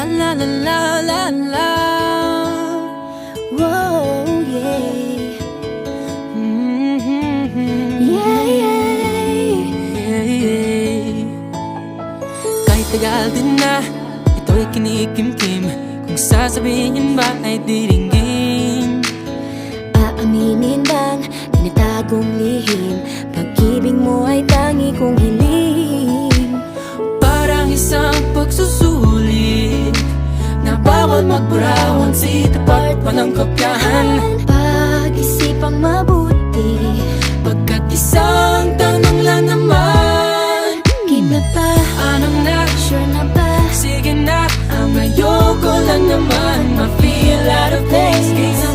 La la la la la la. Whoa, yeah. Yeah, yeah. Kahit tagal din na ito'y kinikimkim, kung sasabihin ba ay diringgin. Aaminin bang tinatagong lihim, pag-ibig mo ay tangi kong hiling. Parang isang pagsusulit na bawal magburawan, si tapat pa ng kopyahan. Pag-isipang mabuti, Pagkat isang tanong lang naman, keep na ba? anong na? Sure na ba? Sige na, ang ayoko lang naman ma-feel out of place. Kaya